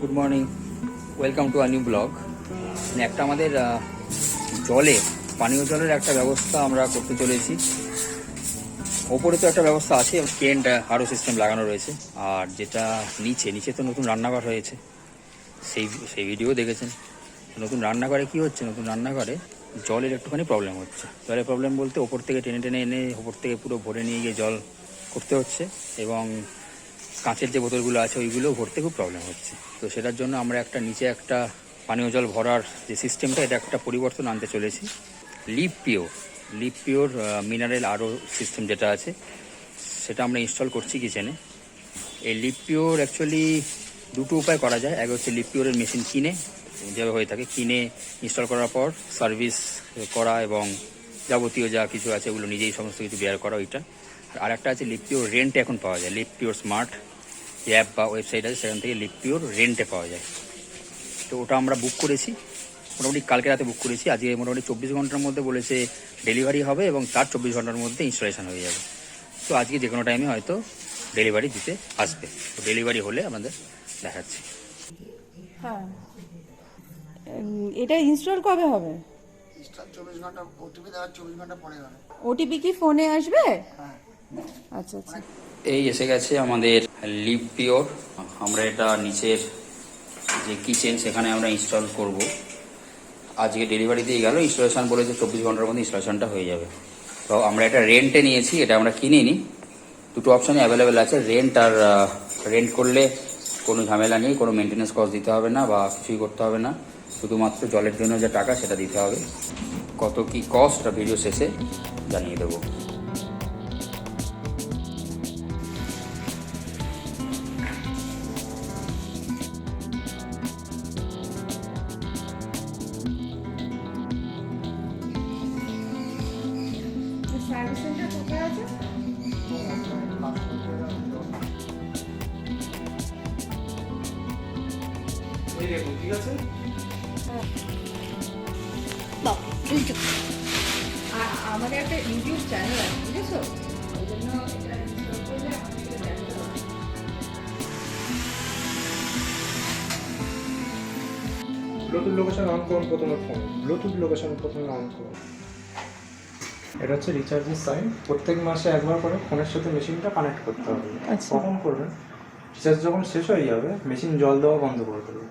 Good morning, welcome to a new blog. একটা আমাদের পানীয় জলের একটা ব্যবস্থা আমরা করতে চলেছি। ওপরে তো একটা ব্যবস্থা আছে, কেন্ট আরও সিস্টেম লাগানো রয়েছে, আর যেটা নিচে তো নতুন রান্নাঘর হয়েছে, সেই ভিডিও দেখেছেন। নতুন রান্নাঘরে কি হচ্ছে, নতুন রান্নাঘরে জলের একটুখানি প্রবলেম হচ্ছে। জলের প্রবলেম বলতে ওপর থেকে টেনে টেনে এনে ওপর থেকে পুরো ভরে নিয়ে গিয়ে জল করতে হচ্ছে, এবং কাঁচের যে বোতলগুলো আছে ওইগুলো ভরতে খুব প্রবলেম হচ্ছে। তো সেটার জন্য আমরা নিচে একটা পানীয় জল ভরার যে সিস্টেমটা, এটা একটা পরিবর্তন আনতে চলেছি। লিপপিওর মিনারেল আরও সিস্টেম যেটা আছে সেটা আমরা ইনস্টল করছি কিচেনে। এই লিপপিওর অ্যাকচুয়ালি দুটো উপায় করা যায়। এক হচ্ছে লিপপিওরের মেশিন কিনে, যেভাবে হয়ে থাকে, কিনে ইনস্টল করার পর সার্ভিস করা এবং যাবতীয় যা কিছু আছে ওগুলো নিজেই সমস্ত কিছু বেয়ার করা, ওইটা। আর একটা আছে লিপপিওর রেন্টে এখন পাওয়া যায়। লিপপিওর স্মার্ট অ্যাপ বা ওয়েবসাইট আছে, সেখান থেকে লিপপিওর রেন্টে পাওয়া যায়। তো ওটা আমরা বুক করেছি, মোটামুটি কালকে রাতে বুক করেছি। আজকে মোটামুটি 24 ঘন্টার মধ্যে বলেছে ডেলিভারি হবে, এবং তার 24 ঘন্টার মধ্যে ইনস্টলেশন হয়ে যাবে। তো আজকে যে কোনো টাইমে হয়তো ডেলিভারি দিতে আসবে। তো ডেলিভারি হলে আমাদের দেখাচ্ছি। হ্যাঁ, এটা ইনস্টল কবে হবে? 24 ঘন্টা ওটিপি দেওয়ার 24 ঘন্টা পরে হবে। ওটিপি কি ফোনে আসবে? হ্যাঁ। আচ্ছা আচ্ছা। এই এসে গেছে আমাদের লিপপিওর। আমরা এটা নিচের যে কিচেন সেখানে আমরা ইনস্টল করব। আজকে ডেলিভারি দিয়ে গেল, ইনস্টলেশন বলেছে 24 ঘন্টার মধ্যে ইনস্টলেশনটা হয়ে যাবে। তো আমরা এটা রেন্টে নিয়েছি, এটা আমরা কিনিনি। দুটো অপশানই অ্যাভেলেবেল আছে, রেন্ট আর রেন্ট করলে কোনো ঝামেলা নেই, কোনো মেনটেন্যান্স কস্ট দিতে হবে না বা কিছুই করতে হবে না, শুধুমাত্র জলের জন্য যে টাকা সেটা দিতে হবে। কত কি কস্ট ভিডিও শেষে জানিয়ে দেবো। সার্ভিস সেন্টার কোথায় আছে? ওই দেখুন, ঠিক আছে। আমাদের একটা ইউটিউব চ্যানেল আছে, বুঝেছো? ওই জন্য এটা ইনস্টল করলে আমাদেরকে জানতে হবে। ব্লুটুথ লোকেশন অন করুন প্রথমে ফোন। ব্লুটুথ লোকেশন প্রথমে অন করুন। এটা হচ্ছে রিচার্জের সাইন। প্রত্যেক মাসে একবার করে ফোনের সাথে মেশিনটা কানেক্ট করতে হবে। কখন করবেন? রিচার্জ যখন শেষ হয়ে যাবে মেশিন জল দেওয়া বন্ধ করে দেবে।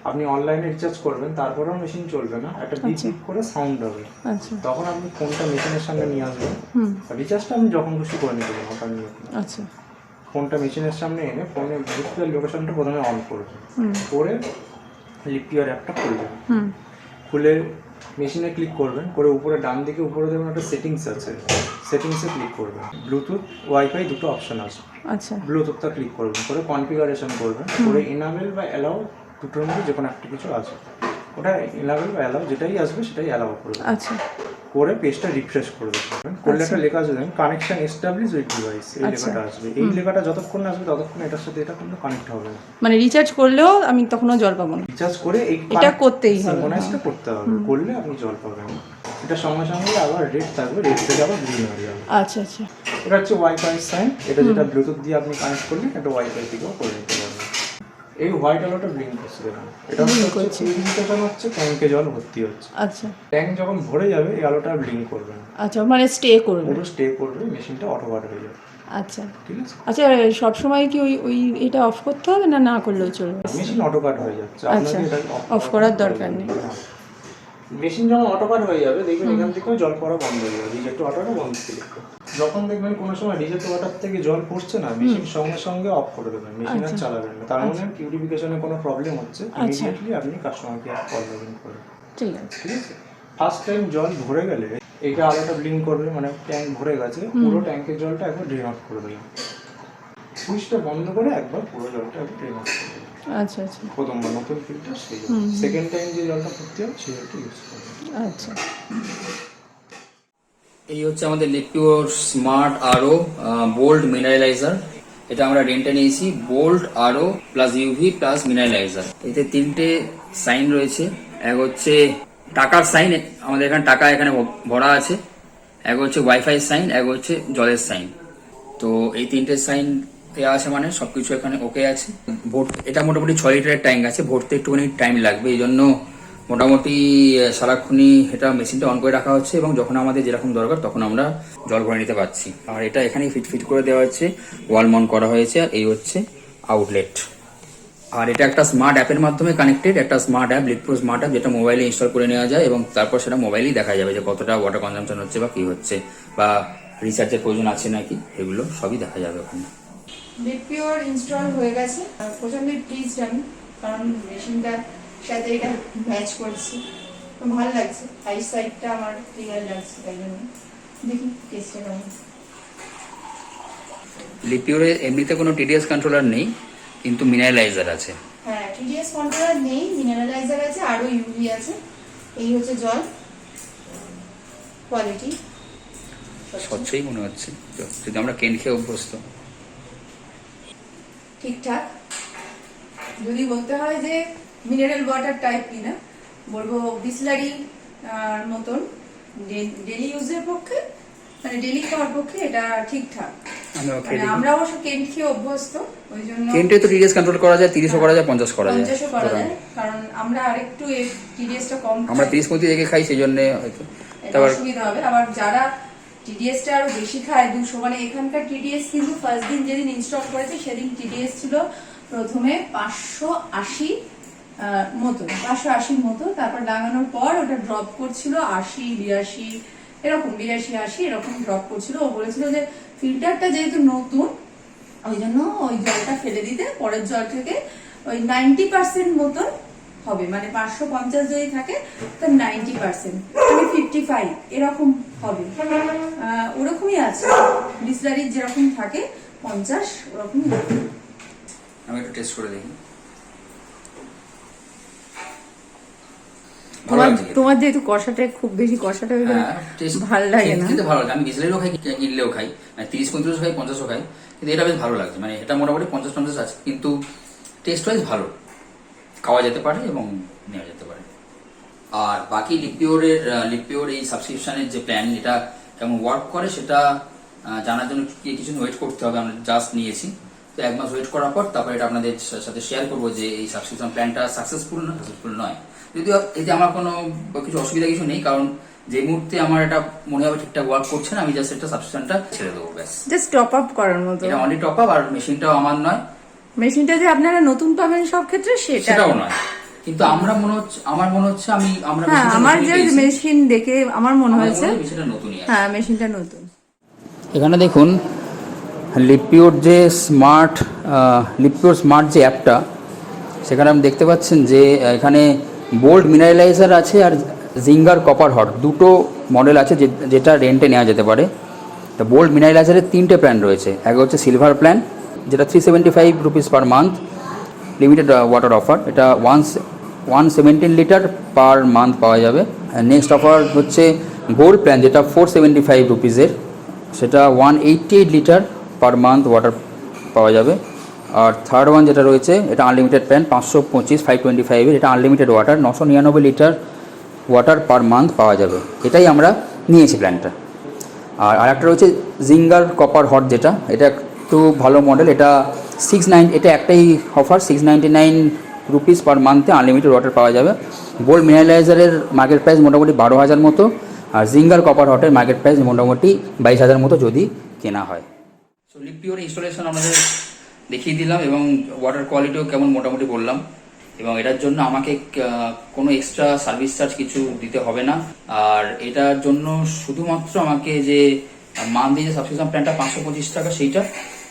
আপনি অনলাইনে রিচার্জ করবেন, তারপরেও মেশিন চলবে না, একটা বিপ বিপ করে সাউন্ড হবে। তখন আপনি ফোনটা মেশিনের সামনে নিয়ে আসবেন। রিচার্জটা আপনি যখন খুশি করে নিতে পারেন, ওটা নিয়ে ফোনটা মেশিনের সামনে এনে ফোনের ব্লুটুথের লোকেশনটা প্রথমে অন করবেন। করে লিপিওর অ্যাপটা খুলবেন। খুলে মেশিনে ক্লিক করবেন, করে উপরে ডান দিকে উপরে দেখবেন একটা সেটিংস আছে, সেটিংসে ক্লিক করবেন। ব্লুটুথ ওয়াইফাই দুটো অপশন আছে। আচ্ছা, ব্লুটুথটা ক্লিক করবেন, করে কনফিগারেশন করবেন, করে এনাবেল বা অ্যালাউ দুটোর মধ্যে যে কোনো একটা কিছু আছে, ওটা এনাবেল বা অ্যালাউ যেটাই আসবে সেটাই অ্যালাউ করবেন। আচ্ছা, করে পেজটা রিফ্রেশ করে দেবেন। করলে একটা লেখা আসবে, কানেকশন এস্টাবলিশ উইথ ডিভাইস, এই লেখাটা আসবে। এই লেখাটা যতক্ষণ না আসবে ততক্ষণ এটার সাথে এটা কিন্তু কানেক্ট হবে না। মানে রিচার্জ করলেও আমি তখনও জল পাবো না? রিচার্জ করে এটা করতেই হবে, সিনক্রোনাইজটা করতে হবে, করলে আপনি জল পাবেন। এটা সঙ্গে সঙ্গে আবার রেড থাকবে, রেড থেকে আবার গ্রিন হয়ে যাবে। আচ্ছা আচ্ছা। এটা হচ্ছে ওয়াইফাই সাইন। এটা যেটা ব্লুটুথ দিয়ে আপনি কানেক্ট করলে এটা ওয়াইফাই থেকেও করে নিতে পারবেন। এই হোয়াইট আলোটা ব্লিঙ্ক করছে, দেখুন। এটা হচ্ছে পিউরিফিকেশন হচ্ছে, ট্যাঙ্কে জল ভর্তি হচ্ছে। আচ্ছা, ট্যাঙ্ক যখন ভরে যাবে এই আলোটা ব্লিঙ্ক করবে না। আচ্ছা, মানে স্টে করবে, পুরো স্টে করবে, মেশিনটা অটোমেট হয়ে যাবে। আচ্ছা ঠিক আছে। আচ্ছা, সব সময় কি ওই ওই এটা অফ করতে হবে না, না করলেও চলবে? মেশিন অটোকাট হয়ে যাচ্ছে, আচ্ছা, আপনাকে এটা অফ করার দরকার নেই। মেশিন যখন অটোকাট হয়ে যাবে দেখবেন এখান থেকেও জল পড়া বন্ধ হয়ে যাবে, রিজেক্ট ওয়াটারও বন্ধ করে দেবে। যখন দেখবেন কোনো সময় রিজেক্ট ওয়াটার থেকে জল পড়ছে না, মেশিন সঙ্গে সঙ্গে অফ করে দেবেন, মেশিন আর চালাবেন না। তার মানে পিউরিফিকেশনে কোনো প্রবলেম হচ্ছে, ইমিডিয়েটলি আপনি কাস্টমার কেয়ার কল করবেন। ঠিক আছে, ঠিক আছে। ফার্স্ট টাইম জল ভরে গেলে এইটা আলোটা ব্লিঙ্ক করবে, মানে ট্যাঙ্ক ভরে গেছে, পুরো ট্যাঙ্কের জলটা একবার ড্রেন আউট করে দেবেন। সুইচটা বন্ধ করে একবার পুরো জলটা একবার ড্রেন আউট করে দেবেন। আচ্ছা আচ্ছা, প্রথমবার নতুন ফিল্টার, সেই সেকেন্ড টাইম যে জলটা ভর্তি হবে সেই জলটা ইউজ করবেন। আচ্ছা। এই হচ্ছে আমাদের লিপিওর স্মার্ট আরও বোল্ড মিনারেলাইজার। এটা আমরা রেন্টে নিয়েছি, বোল্ড আরও প্লাস ইউভি প্লাস মিনারেলাইজার। এতে 3টে সাইন রয়েছে। এক হচ্ছে টাকার সাইন, আমাদের এখানে টাকা এখানে ভরা আছে। এক হচ্ছে ওয়াইফাই সাইন, এক হচ্ছে জলের সাইন। তো এই 3টে সাইন দেওয়া আছে, মানে সবকিছু এখানে ওকে আছে। এটা মোটামুটি 6 লিটারের ট্যাঙ্ক আছে, ভরতে একটুখানি টাইম লাগবে, এই জন্য মোটামুটি সারাক্ষণই এটা মেশিনটা অন করে রাখা হচ্ছে, এবং যখন আমাদের যেরকম দরকার তখন আমরা জল ভরে নিতে পারছি। আর এটা এখানেই ফিট করে দেওয়া হচ্ছে, ওয়াল মাউন্ট করা হয়েছে। আর এই হচ্ছে আউটলেট। আর এটা একটা স্মার্ট অ্যাপের মাধ্যমে কানেক্টেড, একটা স্মার্ট অ্যাপ, লিপপুর স্মার্ট অ্যাপ, যেটা মোবাইলে ইনস্টল করে নেওয়া যায়, এবং তারপর সেটা মোবাইলেই দেখা যাবে যে কতটা ওয়াটার কনজাম্পশন হচ্ছে বা কি হচ্ছে, বা রিচার্জের প্রয়োজন আছে নাকি, এগুলো সবই দেখা যাবে ওখানে। লিপিওর ইনস্টল হয়ে গেছে, প্রচন্ড প্লিজড আমি, কারণ মেশিনটার সাথে এটা ম্যাচ করছে, তো ভালো লাগছে। হাই সাইডটা আমার ক্লিয়ার লাগছে, তাই জন্য দেখি টেস্টটা কেমন। লিপিওরে এমনিতে কোনো টিডিএস কন্ট্রোলার নেই, কিন্তু মিনারেলাইজার আছে। হ্যাঁ, টিডিএস কন্ট্রোলার নেই, মিনারেলাইজার আছে, আরো ইউভি আছে। এই হচ্ছে জল কোয়ালিটি, স্বচ্ছই মনে হচ্ছে, যদি আমরা কেন খেয়ে অভ্যস্ত। ঠিকঠাক। যদি বলতে হয় যে মিনারেল ওয়াটার টাইপ কিনা, বলবো বিসলারি মতন ডেলি ইউজের পক্ষে, মানে ডেলি খাওয়ার পক্ষে এটা ঠিকঠাক। আমরা অবশ্য কেন্ট খেয়ে অভ্যস্ত, ওই জন্য কেন্টে তো টিডিএস কন্ট্রোল করা যায়, 30ও করা যায়, 50 করা যায়, 50ও করা যায়, কারণ আমরা আরেকটু টিডিএসটা কম, আমরা 30-35 রেখে খাই, সেই জন্য হয়তো অসুবিধা হবে। আবার যারা টিডিএসটা আরো বেশি খায় 200, মানে এখানকার টিডিএস কিন্তু ফার্স্ট দিন যেদিন ইনস্টল করেছে সেদিন টিডিএস ছিল প্রথমে 580 মতো, তারপর লাগানোর পর ওটা ড্রপ করছিল 80, 82 এরকম, 82, 80 এরকম ড্রপ করছিল। ও বলেছিল যে ফিল্টারটা যেহেতু নতুন, ওই জন্য ওই জলটা ফেলে দিতে, পরের জল থেকে ওই 90% মতন হবে, মানে 550 যদি থাকে তো 90%, মানে 55 এরকম হবে। ওরকমই আছে, বিসলারির যেরকম থাকে 50, ওরকমই হবে। আমি একটু টেস্ট করে দেখি। তোমার যেহেতু কষাটা খুব বেশি, কষাটা ভালো লাগে না, কিন্তু ভালো লাগে। আমি বিসলারিও খাই, কিনলেও খাই, মানে 30-35 খাই, 50ও খাই, কিন্তু এটা বেশ ভালো লাগছে। মানে এটা মোটামুটি 50-50 আছে, কিন্তু টেস্ট ওয়াইজ ভালো, খাওয়া যেতে পারে এবং নেওয়া যেতে পারে। আর বাকি লিপিওর এই সাবস্ক্রিপশনের যে প্ল্যান, এটা কেমন ওয়ার্ক করে সেটা জানার জন্য কিছু ওয়েট করতে হবে। আমরা জাস্ট নিয়েছি, তো 1 মাস ওয়েট করার পর তারপর এটা আপনাদের সাথে শেয়ার করবো যে এই সাবস্ক্রিপশন প্ল্যানটা সাকসেসফুল নয়। যদিও এতে আমার কোনো কিছু অসুবিধা কিছু নেই, কারণ যে মুহূর্তে আমার এটা মনে হবে ঠিকঠাক ওয়ার্ক করছে না, আমি জাস্ট একটা সাবস্ক্রিপশনটা ছেড়ে দেবো, ব্যাস। জাস্ট টপ আপ করার মতো, এটা অনলি টপ আপ। আর মেশিনটাও আমার নয়, মেশিনটা যে আপনারা নতুন পাবেন সব ক্ষেত্রে সেটাও নয়, কিন্তু আমার মনে হচ্ছে আমার যে মেশিন দেখে আমার মনে হয়েছে হ্যাঁ মেশিনটা নতুন। এখানে দেখুন লিপিওর স্মার্ট যে অ্যাপটা, সেখানে আপনি দেখতে পাচ্ছেন যে এখানে বোল্ড মিনারেলাইজার আছে আর জিঙ্গার কপার হট, দুটো মডেল আছে যেটা রেন্টে নেওয়া যেতে পারে। তো বোল্ড মিনারেলাইজারের 3টে প্ল্যান রয়েছে। এক হচ্ছে সিলভার প্ল্যান, যেটা 375 rupees per month, limited water offer, এটা 117 লিটার পার মান্থ পাওয়া যাবে। নেক্সট অফার হচ্ছে গোল্ড প্ল্যান, যেটা 475 রুপিসের, সেটা 188 লিটার পার মান্থ ওয়াটার পাওয়া যাবে। আর থার্ড ওয়ান যেটা রয়েছে, এটা আনলিমিটেড প্ল্যান, 525 525-এর, এটা unlimited water, 999 litre water per month পাওয়া যাবে। এটাই আমরা নিয়েছি প্ল্যানটা। আর আরেকটা রয়েছে জিঙ্গার কপার হট, যেটা এটা একটু ভালো মডেল, এটা 690, এটা একটাই অফার, 699 রুপিস পার মান্থে আনলিমিটেড ওয়াটার পাওয়া যাবে। বোল্ড মিনারেলাইজারের মার্কেট প্রাইস মোটামুটি 12,000 মতো, আর জিঙ্গার কপার হটের মার্কেট প্রাইস মোটামুটি 22,000 মতো যদি কেনা হয়। সো লিপিওর ইনস্টলেশন আমাদের দেখিয়ে দিলাম, এবং ওয়াটার কোয়ালিটিও কেমন মোটামুটি বললাম, এবং এটার জন্য আমাকে কোনো এক্সট্রা সার্ভিস চার্জ কিছু দিতে হবে না। আর এটার জন্য শুধুমাত্র আমাকে যে মান্থলি যে সাবস্ক্রিপশন প্ল্যানটা 525 টাকা, সেইটা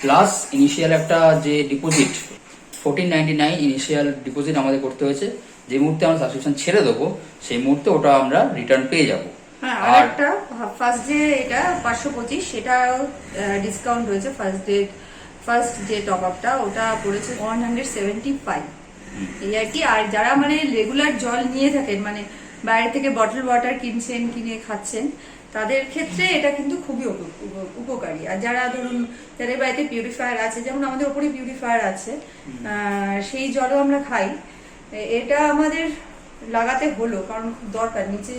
প্লাস ইনিশিয়াল একটা যে ডিপোজিট 1499 ইনিশিয়াল ডিপোজিট আমাদের করতে হয়েছে। যে মুহূর্তে আমরা সাবস্ক্রিপশন ছেড়ে দেবো সেই মুহূর্তে ওটা আমরা রিটার্ন পেয়ে যাবো। হ্যাঁ, আর একটা ফার্স্ট যে এটা 525, সেটাও ডিসকাউন্ট রয়েছে। ফার্স্ট যে টপ আপটা ওটা পড়েছে 175 এই আর কি। আর যারা মানে রেগুলার জল নিয়ে থাকেন, মানে বাইরে থেকে বটল ওয়াটার কিনে খাচ্ছেন, তাদের ক্ষেত্রে এটা কিন্তু খুবই উপকারী। আর যারা ধরুন যাদের বাড়িতে পিউরিফায়ার আছে, যেমন আমাদের ওপরে পিউরিফায়ার আছে, সেই জলও আমরা খাই, এটা আমাদের লাগাতে হলো, কারণ খুব দরকার। নিচে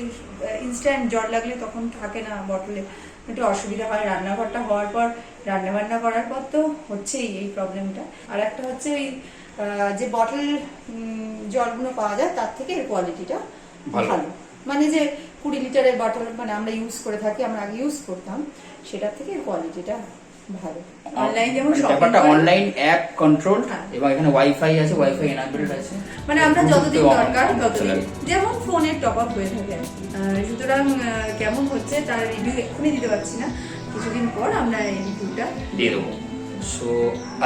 ইনস্ট্যান্ট জল লাগলে তখন থাকে না বটলে, একটু অসুবিধা হয়। রান্নাঘরটা হওয়ার পর, রান্নাবান্না করার পর তো হচ্ছেই এই প্রবলেমটা। আর একটা হচ্ছে ওই যে বটল জলগুলো পাওয়া যায় তার থেকে এর কোয়ালিটিটা ভালো, মানে যে 20 লিটারের বটল মানে আমরা ইউজ করে থাকি, আমরা আগে ইউজ করতাম, সেটার থেকে এর কোয়ালিটিটা ভালো। অনলাইন যেমন ব্যাপারটা অনলাইন অ্যাপ কন্ট্রোল, এবং এখানে ওয়াইফাই আছে, ওয়াইফাই এনাবেলড আছে, মানে আমরা যতদিন দরকার ততদিন, যেমন ফোনের টপ আপ হয়ে থাকে। সুতরাং কেমন হচ্ছে তার রিভিউ এক্ষুনি দিতে পারছি না, কিছুদিন পর আমরা এই রিভিউটা দিয়ে দেবো। সো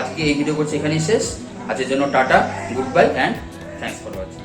আজকে এই ভিডিও করছি এখানেই শেষ। আজকের জন্য tata, good bye and thanks for watching.